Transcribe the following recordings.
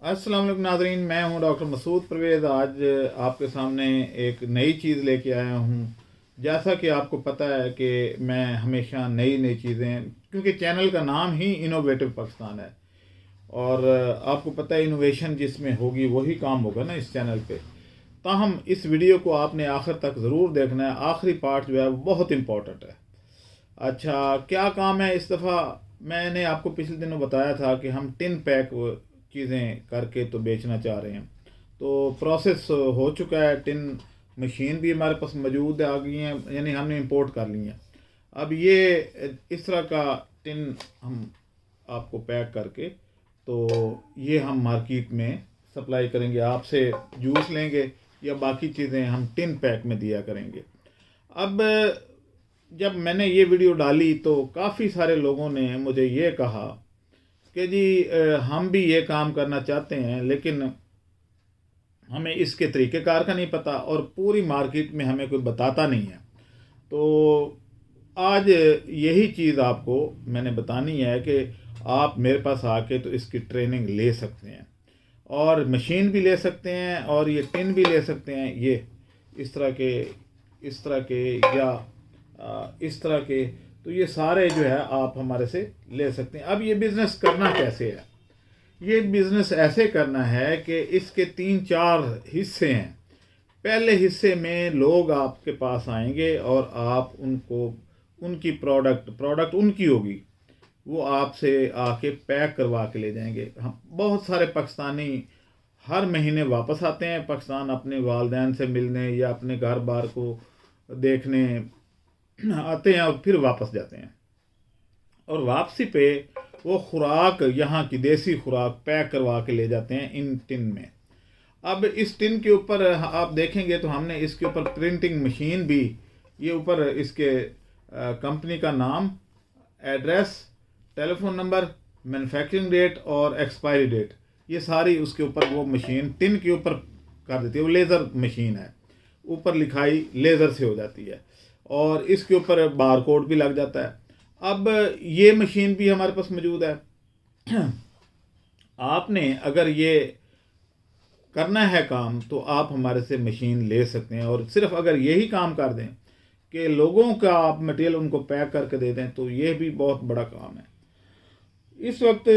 अस्सलाम वालेकुम नाज़रीन, मैं हूं डॉक्टर मसूद परवेज़। आज आपके सामने एक नई चीज़ लेके आया हूं। जैसा कि आपको पता है कि मैं हमेशा नई नई चीज़ें, क्योंकि चैनल का नाम ही इनोवेटिव पाकिस्तान है और आपको पता है इनोवेशन जिसमें होगी वही काम होगा ना इस चैनल पे। ताहम इस वीडियो को आपने आखिर तक ज़रूर देखना है। आखिरी पार्ट जो है वो बहुत इम्पोर्टेंट है। अच्छा, क्या काम है इस दफ़ा? मैंने आपको पिछले दिनों बताया था कि हम टिन पैक चीज़ें करके तो बेचना चाह रहे हैं। तो प्रोसेस हो चुका है। टिन मशीन भी हमारे पास मौजूद आ गई हैं, यानी हमने इंपोर्ट कर ली हैं। अब ये इस तरह का टिन हम आपको पैक करके तो ये हम मार्केट में सप्लाई करेंगे। आपसे जूस लेंगे या बाकी चीज़ें हम टिन पैक में दिया करेंगे। अब जब मैंने ये वीडियो डाली तो काफ़ी सारे लोगों ने मुझे ये कहा कि जी हम भी ये काम करना चाहते हैं, लेकिन हमें इसके तरीक़ेकार का नहीं पता और पूरी मार्केट में हमें कोई बताता नहीं है। तो आज यही चीज़ आपको मैंने बतानी है कि आप मेरे पास आके तो इसकी ट्रेनिंग ले सकते हैं और मशीन भी ले सकते हैं और ये टिन भी ले सकते हैं। ये इस तरह के या इस तरह के, तो ये सारे जो है आप हमारे से ले सकते हैं। अब ये बिज़नेस करना कैसे है? ये बिज़नेस ऐसे करना है कि इसके 3-4 हिस्से हैं। पहले हिस्से में लोग आपके पास आएंगे और आप उनको उनकी प्रोडक्ट उनकी होगी, वो आपसे आके पैक करवा के ले जाएंगे। हम बहुत सारे पाकिस्तानी हर महीने वापस आते हैं पाकिस्तान अपने वालदैन से मिलने या अपने घर बार को देखने आते हैं और फिर वापस जाते हैं और वापसी पे वो खुराक, यहाँ की देसी खुराक पैक करवा के ले जाते हैं इन टिन में। अब इस टिन के ऊपर आप देखेंगे तो हमने इसके ऊपर प्रिंटिंग मशीन भी, ये ऊपर इसके कंपनी का नाम, address, telephone number, manufacturing date और एक्सपायरी डेट, ये सारी उसके ऊपर वो मशीन टिन के ऊपर कर देती है। वो लेज़र मशीन है, ऊपर लिखाई लेज़र से हो जाती है और इसके ऊपर बार कोड भी लग जाता है। अब ये मशीन भी हमारे पास मौजूद है। आपने अगर ये करना है काम तो आप हमारे से मशीन ले सकते हैं और सिर्फ अगर यही काम कर दें कि लोगों का आप मटेरियल उनको पैक करके दे दें तो ये भी बहुत बड़ा काम है। इस वक्त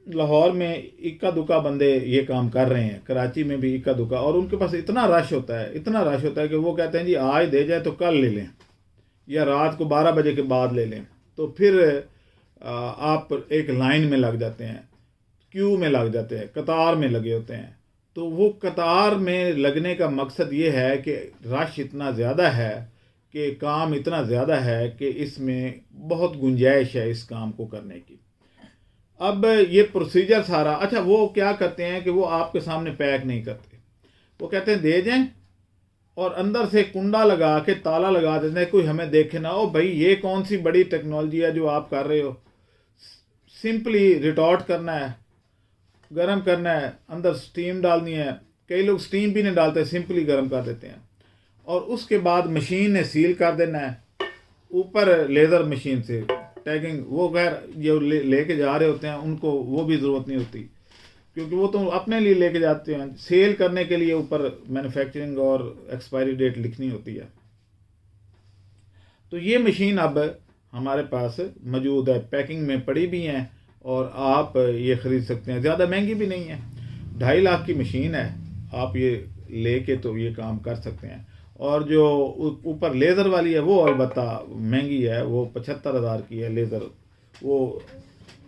लाहौर में इक्का दुक्का बंदे ये काम कर रहे हैं, कराची में भी इक्का दुक्का, और उनके पास इतना रश होता है कि वो कहते हैं जी आज दे जाए तो कल ले लें या रात को 12 बजे के बाद ले लें। तो फिर आप एक लाइन में लग जाते हैं, क्यू में लग जाते हैं, कतार में लगे होते हैं। तो वो कतार में लगने का मकसद ये है कि रश इतना ज़्यादा है कि काम इतना ज़्यादा है कि इसमें बहुत गुंजाइश है इस काम को करने की। अब ये प्रोसीजर सारा, अच्छा वो क्या करते हैं कि वो आपके सामने पैक नहीं करते, वो कहते हैं दे जाएं और अंदर से कुंडा लगा के ताला लगा देते हैं, कोई हमें देखे ना। ओ भाई, ये कौन सी बड़ी टेक्नोलॉजी है जो आप कर रहे हो? सिंपली रिटॉर्ट करना है, गर्म करना है, अंदर स्टीम डालनी है। कई लोग स्टीम भी नहीं डालते, सिंपली गर्म कर देते हैं और उसके बाद मशीन ने सील कर देना है ऊपर लेज़र मशीन से टैगिंग। वो खैर जो लेके जा रहे होते हैं उनको वो भी ज़रूरत नहीं होती, क्योंकि वो तो अपने लिए लेके जाते हैं। सेल करने के लिए ऊपर मैन्युफैक्चरिंग और एक्सपायरी डेट लिखनी होती है। तो ये मशीन अब हमारे पास मौजूद है, पैकिंग में पड़ी भी हैं और आप ये ख़रीद सकते हैं। ज़्यादा महंगी भी नहीं है, 2.5 लाख की मशीन है। आप ये लेके तो ये काम कर सकते हैं। और जो ऊपर लेज़र वाली है वो अलबत्ता महंगी है, वो 75,000 की है लेज़र। वो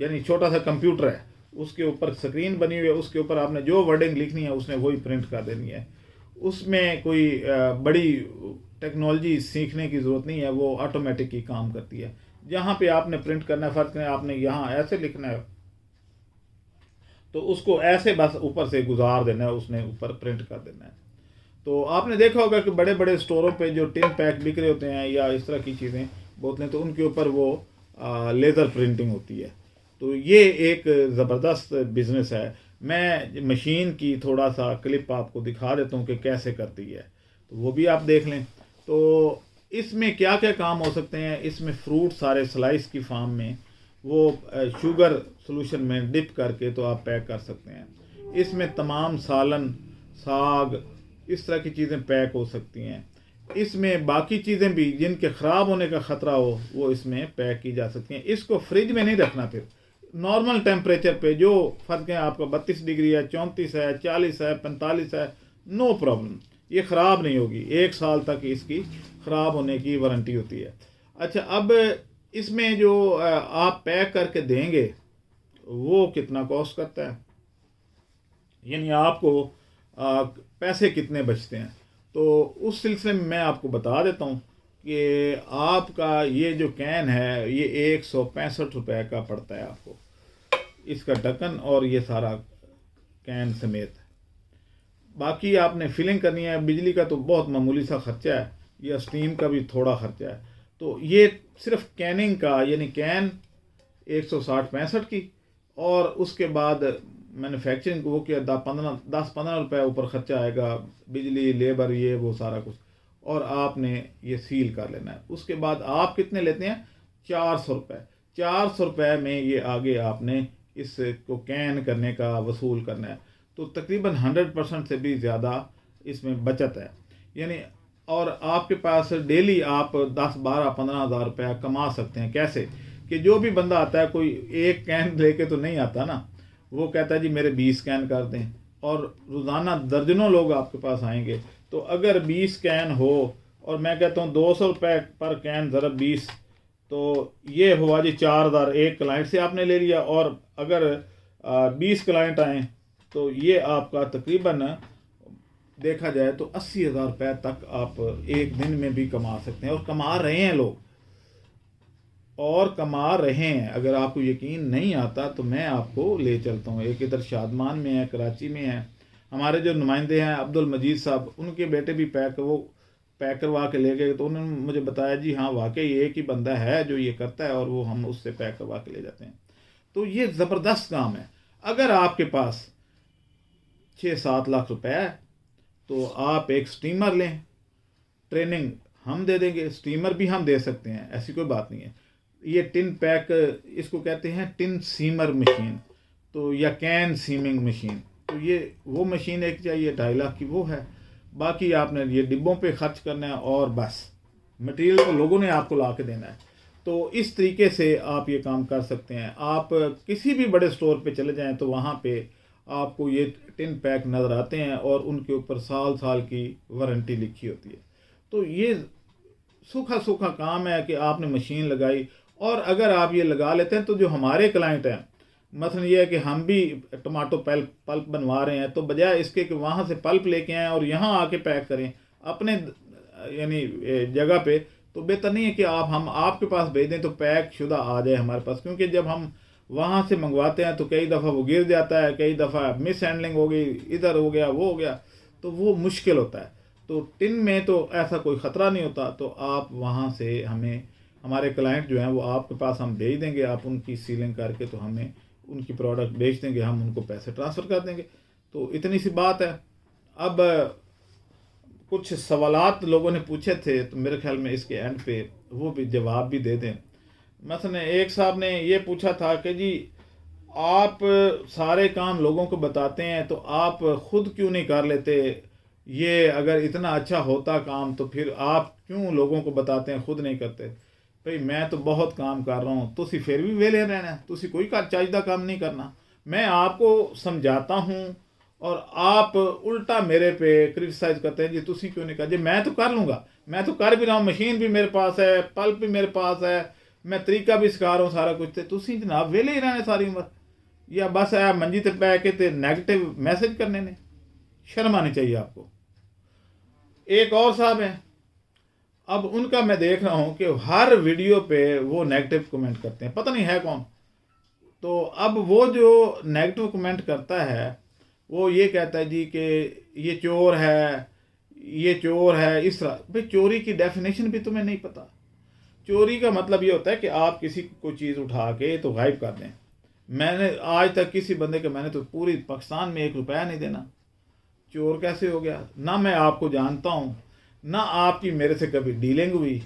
यानी छोटा सा कंप्यूटर है, उसके ऊपर स्क्रीन बनी हुई है, उसके ऊपर आपने जो वर्डिंग लिखनी है उसने वही प्रिंट कर देनी है। उसमें कोई बड़ी टेक्नोलॉजी सीखने की ज़रूरत नहीं है, वो ऑटोमेटिक ही काम करती है। जहाँ पे आपने प्रिंट करना है, फ़र्क नहीं, आपने यहाँ ऐसे लिखना है तो उसको ऐसे बस ऊपर से गुजार देना है, उसने ऊपर प्रिंट कर देना है। तो आपने देखा होगा कि बड़े बड़े स्टोरों पे जो टिन पैक बिक रहे होते हैं या इस तरह की चीज़ें, बोतलें, तो उनके ऊपर वो लेज़र प्रिंटिंग होती है। तो ये एक ज़बरदस्त बिज़नेस है। मैं मशीन की थोड़ा सा क्लिप आपको दिखा देता हूँ कि कैसे करती है, तो वो भी आप देख लें। तो इसमें क्या क्या काम हो सकते हैं? इसमें फ्रूट सारे स्लाइस की फॉर्म में वो शुगर सोल्यूशन में डिप करके तो आप पैक कर सकते हैं। इसमें तमाम सालन, साग, इस तरह की चीज़ें पैक हो सकती हैं। इसमें बाकी चीज़ें भी जिनके ख़राब होने का ख़तरा हो वो इसमें पैक की जा सकती हैं। इसको फ्रिज में नहीं रखना, फिर नॉर्मल टेम्परेचर पे जो फ़र्क है आपका 32 डिग्री है, 34 है, 40 है, 45 है, नो प्रॉब्लम, ये ख़राब नहीं होगी। 1 साल तक इसकी ख़राब होने की वारंटी होती है। अच्छा, अब इसमें जो आप पैक करके देंगे वो कितना कॉस्ट करता है, यानी आपको पैसे कितने बचते हैं, तो उस सिलसिले में मैं आपको बता देता हूँ कि आपका ये जो कैन है ये 165 रुपये का पड़ता है आपको, इसका ढक्कन और ये सारा कैन समेत। बाकी आपने फिलिंग करनी है, बिजली का तो बहुत मामूली सा खर्चा है, या स्टीम का भी थोड़ा खर्चा है। तो ये सिर्फ कैनिंग का, यानी कैन 160-65 की, और उसके बाद मैन्युफैक्चरिंग को वो किया 10-15 रुपये ऊपर ख़र्चा आएगा, बिजली, लेबर, ये वो सारा कुछ, और आपने ये सील कर लेना है। उसके बाद आप कितने लेते हैं, 400 रुपये। 400 रुपये में ये आगे आपने इसको कैन करने का वसूल करना है। तो तकरीबन 100% से भी ज़्यादा इसमें बचत है, यानी और आपके पास डेली आप 10-12-15 हज़ार रुपया कमा सकते हैं। कैसे कि जो भी बंदा आता है, कोई एक कैन लेके तो नहीं आता ना, वो कहता है जी मेरे 20 कैन कर दें, और रोज़ाना दर्जनों लोग आपके पास आएंगे। तो अगर 20 कैन हो, और मैं कहता हूँ 200 रुपये पर कैन ज़रा 20, तो ये हुआ जी 4000 एक क्लाइंट से आपने ले लिया, और अगर 20 क्लाइंट आएँ तो ये आपका तकरीबन देखा जाए तो 80,000 रुपये तक आप एक दिन में भी कमा सकते हैं, और कमा रहे हैं लोग, और कमा रहे हैं। अगर आपको यकीन नहीं आता तो मैं आपको ले चलता हूँ। एक इधर शादमान में है, कराची में है, हमारे जो नुमाइंदे हैं अब्दुल मजीद साहब, उनके बेटे भी पैक करवा के ले गए, तो उन्होंने मुझे बताया जी हाँ वाकई एक ही बंदा है जो ये करता है, और वो हम उससे पैक करवा के ले जाते हैं। तो ये ज़बरदस्त काम है। अगर आपके पास 6-7 लाख रुपए है तो आप एक स्टीमर लें, ट्रेनिंग हम दे देंगे, स्टीमर भी हम दे सकते हैं, ऐसी कोई बात नहीं है। ये टिन पैक, इसको कहते हैं टिन सीमर मशीन, तो या कैन सीमिंग मशीन, तो ये वो मशीन एक चाहिए, 2.5 लाख की वो है। बाकी आपने ये डिब्बों पे खर्च करना है, और बस मटेरियल तो लोगों ने आपको ला के देना है। तो इस तरीके से आप ये काम कर सकते हैं। आप किसी भी बड़े स्टोर पे चले जाएं तो वहाँ पे आपको ये टिन पैक नज़र आते हैं, और उनके ऊपर साल की वारंटी लिखी होती है। तो ये सूखा काम है कि आपने मशीन लगाई, और अगर आप ये लगा लेते हैं तो जो हमारे क्लाइंट हैं, मसलन ये है कि हम भी टमाटो पल्प बनवा रहे हैं, तो बजाय इसके कि वहाँ से पल्प लेके आएँ और यहाँ आके पैक करें अपने यानी जगह पे, तो बेहतर नहीं है कि हम आपके पास भेज दें तो पैक शुदा आ जाए हमारे पास। क्योंकि जब हम वहाँ से मंगवाते हैं तो कई दफ़ा वो गिर जाता है, कई दफ़ा मिस हैंडलिंग हो गई, इधर हो गया वो हो गया, तो वो मुश्किल होता है। तो टिन में तो ऐसा कोई ख़तरा नहीं होता। तो आप वहाँ से हमें, हमारे क्लाइंट जो हैं वो आपके पास हम भेज देंगे, आप उनकी सीलिंग करके तो हमें उनकी प्रोडक्ट बेच देंगे, हम उनको पैसे ट्रांसफ़र कर देंगे। तो इतनी सी बात है। अब कुछ सवालात लोगों ने पूछे थे, तो मेरे ख्याल में इसके एंड पे वो भी जवाब भी दे दें। मसलन एक साहब ने ये पूछा था कि जी आप सारे काम लोगों को बताते हैं तो आप ख़ुद क्यों नहीं कर लेते, ये अगर इतना अच्छा होता काम तो फिर आप क्यों लोगों को बताते हैं, ख़ुद नहीं करते। भाई मैं तो बहुत काम कर रहा हूँ, तुसी फिर भी वेले रहना, तुसी कोई चाहिदा काम नहीं करना। मैं आपको समझाता हूँ और आप उल्टा मेरे पे क्रिटिसाइज करते हैं जी तुसी क्यों नहीं कर। जी मैं तो कर लूँगा, मैं तो कर भी रहा हूँ, मशीन भी मेरे पास है, पल्प भी मेरे पास है, मैं तरीका भी सिखा रहा हूँ सारा कुछ। तो तुसी जनाब वेले ही रहने सारी उम्र, या बस है मंजी ते पै के ते नेगेटिव मैसेज करने ने, शर्म आनी चाहिए आपको। एक और साहब हैं, अब उनका मैं देख रहा हूँ कि हर वीडियो पे वो नेगेटिव कमेंट करते हैं, पता नहीं है कौन। तो अब वो जो नेगेटिव कमेंट करता है वो ये कहता है जी कि ये चोर है, ये चोर है, इस तरह। भाई चोरी की डेफिनेशन भी तुम्हें नहीं पता। चोरी का मतलब ये होता है कि आप किसी को चीज़ उठा के तो गायब कर दें। मैंने आज तक किसी बंदे के, मैंने तो पूरी पाकिस्तान में 1 रुपया नहीं देना। चोर कैसे हो गया? ना मैं आपको जानता हूँ, ना आपकी मेरे से कभी डीलिंग हुई।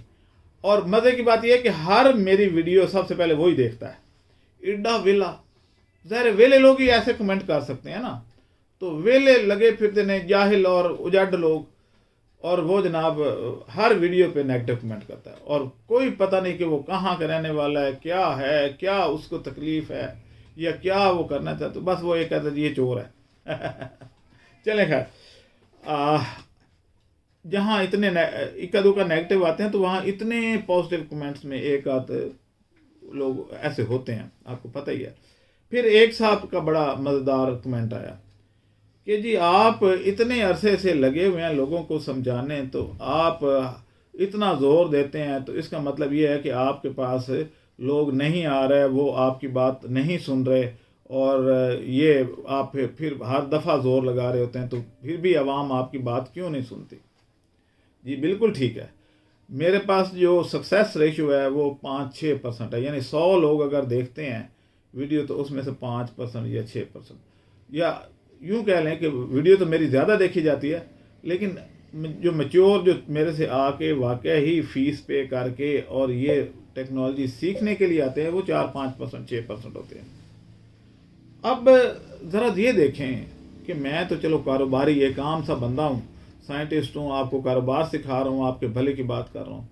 और मज़े की बात यह है कि हर मेरी वीडियो सबसे पहले वही देखता है। इड्डा वेला, ज़ाहिर वेले लोग ही ऐसे कमेंट कर सकते हैं ना। तो वेले लगे फिरते ने जाहिल और उजड़ लोग, और वो जनाब हर वीडियो पे नेगेटिव कमेंट करता है, और कोई पता नहीं कि वो कहाँ का रहने वाला है, क्या उसको तकलीफ़ है, या क्या वो करना चाहता, बस वो ये कहता है ये चोर है। चले खैर, जहाँ इतने इक्का दुक्का नेगेटिव आते हैं तो वहाँ इतने पॉजिटिव कमेंट्स में एक आध लोग ऐसे होते हैं, आपको पता ही है। फिर एक साहब का बड़ा मज़ेदार कमेंट आया कि जी आप इतने अरसे से लगे हुए हैं लोगों को समझाने, तो आप इतना ज़ोर देते हैं, तो इसका मतलब ये है कि आपके पास लोग नहीं आ रहे, वो आपकी बात नहीं सुन रहे, और ये आप फिर हर दफ़ा ज़ोर लगा रहे होते हैं, तो फिर भी आवाम आपकी बात क्यों नहीं सुनती। जी बिल्कुल ठीक है, मेरे पास जो सक्सेस रेशियो है वो 5-6% है, यानी 100 लोग अगर देखते हैं वीडियो तो उसमें से 5% या 6%, या यूँ कह लें कि वीडियो तो मेरी ज़्यादा देखी जाती है, लेकिन जो मैच्योर जो मेरे से आके वाकई ही फ़ीस पे करके और ये टेक्नोलॉजी सीखने के लिए आते हैं वो 4-5%, 6% होते हैं। अब ज़रा ये देखें कि मैं तो चलो कारोबारी एक आम सा बंदा हूँ, साइंटिस्ट हूँ, आपको कारोबार सिखा रहा हूँ, आपके भले की बात कर रहा हूँ।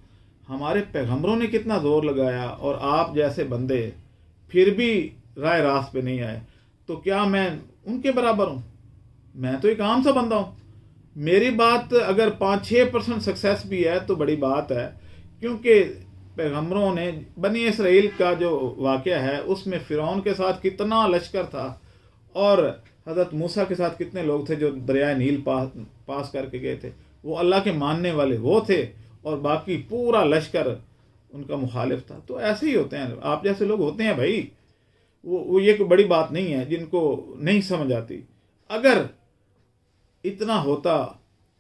हमारे पैगंबरों ने कितना ज़ोर लगाया, और आप जैसे बंदे फिर भी राय रास्त पे नहीं आए, तो क्या मैं उनके बराबर हूँ? मैं तो एक आम सा बंदा हूँ। मेरी बात अगर 5-6% सक्सेस भी है तो बड़ी बात है, क्योंकि पैगंबरों ने बनी इसराइल का जो वाक़या है उसमें फ़िरौन के साथ कितना लश्कर था, और हज़रत मूसा के साथ कितने लोग थे जो दरियाए नील पास करके गए थे, वो अल्लाह के मानने वाले वो थे, और बाकी पूरा लश्कर उनका मुखालिफ था। तो ऐसे ही होते हैं, आप जैसे लोग होते हैं भाई, वो ये कोई बड़ी बात नहीं है जिनको नहीं समझ आती। अगर इतना होता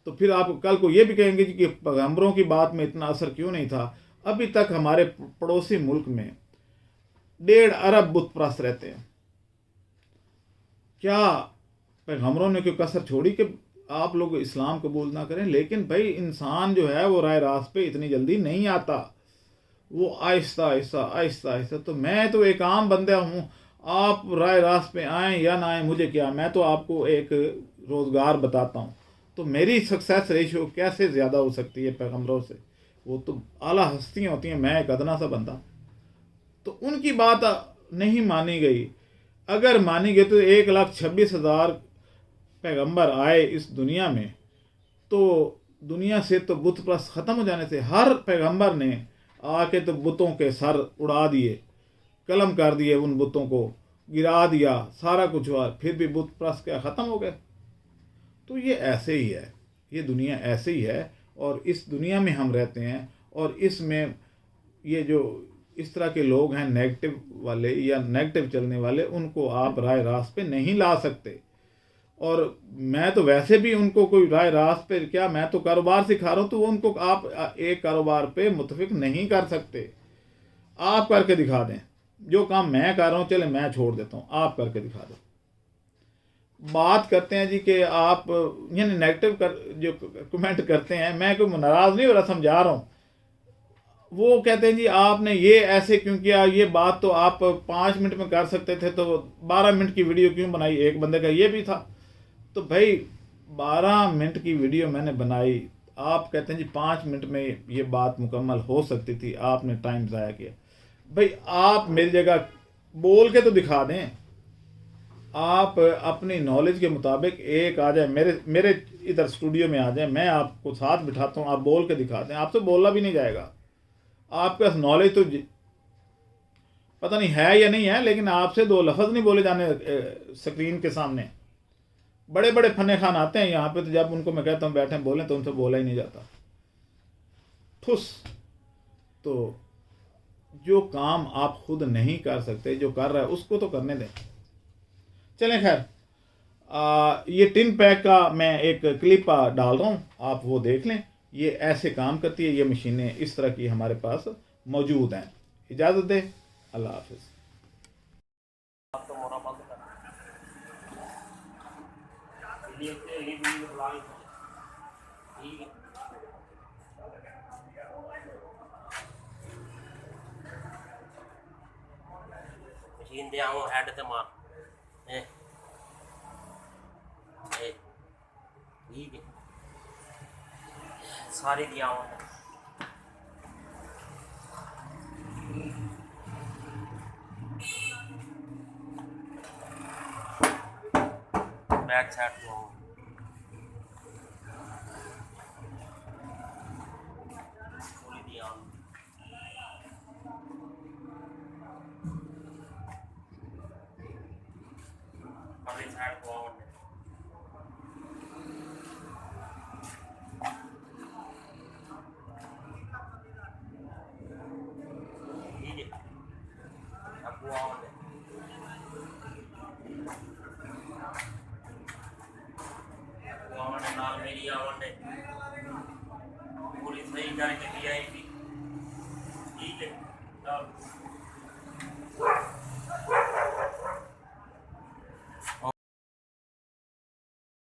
तो फिर आप कल को ये भी कहेंगे कि पैगंबरों की बात में इतना असर क्यों नहीं था। अभी तक हमारे पड़ोसी मुल्क में 1.5 अरब बुत परस्त रहते हैं। क्या पैगंबरों ने कोई कसर छोड़ी कि आप लोग इस्लाम कबूल ना करें? लेकिन भाई इंसान जो है वो राय रास्त पे इतनी जल्दी नहीं आता, वो आहिस्ता आहिस्ता आहिस्ता आहिस्ता। तो मैं तो एक आम बंदा हूँ, आप राय रास्त पे आएँ या ना आएँ मुझे क्या, मैं तो आपको एक रोज़गार बताता हूँ। तो मेरी सक्सेस रेशियो कैसे ज़्यादा हो सकती है पैगंबरों से? वो तो आला हस्तियाँ होती हैं, मैं एक अदना सा बंदा। तो उनकी बात नहीं मानी गई। अगर मानी गई तो 1,26,000 पैगंबर आए इस दुनिया में, तो दुनिया से तो बुत परस्त ख़त्म हो जाने थे। हर पैगंबर ने आके तो बुतों के सर उड़ा दिए, कलम कर दिए, उन बुतों को गिरा दिया, सारा कुछ हुआ, फिर भी बुत परस्त क्या ख़त्म हो गए? तो ये ऐसे ही है, ये दुनिया ऐसे ही है, और इस दुनिया में हम रहते हैं, और इसमें ये जो इस तरह के लोग हैं नेगेटिव वाले या नेगेटिव चलने वाले, उनको आप राय रास्त पे नहीं ला सकते। और मैं तो वैसे भी उनको कोई राय रास्त पे क्या, मैं तो कारोबार सिखा रहा हूँ, तो उनको आप एक कारोबार पे मुतफिक नहीं कर सकते। आप करके दिखा दें जो काम मैं कर रहा हूँ, चले मैं छोड़ देता हूँ, आप करके दिखा दें। बात करते हैं जी कि आप यानी नेगेटिव जो कमेंट करते हैं, मैं कोई नाराज़ नहीं हो रहा, समझा रहा हूँ। वो कहते हैं जी आपने ये ऐसे क्यों किया, ये बात तो आप 5 मिनट में कर सकते थे, तो 12 मिनट की वीडियो क्यों बनाई? एक बंदे का ये भी था। तो भाई 12 मिनट की वीडियो मैंने बनाई, आप कहते हैं जी 5 मिनट में ये बात मुकम्मल हो सकती थी, आपने टाइम ज़ाया किया। भाई आप मेरी जगह बोल के तो दिखा दें, आप अपनी नॉलेज के मुताबिक एक आ जाए, मेरे इधर स्टूडियो में आ जाए, मैं आपको साथ बिठाता हूँ, आप बोल के दिखा दें। आपसे बोला भी नहीं जाएगा, आपके पास नॉलेज तो पता नहीं है या नहीं है, लेकिन आपसे 2 लफ्ज़ नहीं बोले जाने स्क्रीन के सामने। बड़े बड़े फने खान आते हैं यहाँ पे, तो जब उनको मैं कहता हूँ बैठे बोलें, तो उनसे बोला ही नहीं जाता। ठुस। तो जो काम आप खुद नहीं कर सकते, जो कर रहा है उसको तो करने दें। चलें खैर, ये टिन पैक का मैं एक क्लिप डाल रहा हूँ, आप वो देख लें। ये ऐसे काम करती है, ये मशीनें इस तरह की हमारे पास मौजूद हैं। इजाज़त दें, अल्लाह हाफिज़। मशीन दे आओ हेड ते मार ठीक है सारी दिया हुआ बैक साइड को पूरी दिया अगली साइड को ठीक है अब वो आवंडे नाल मेरी आवंडे पूरी सही करके दिया है ठीक है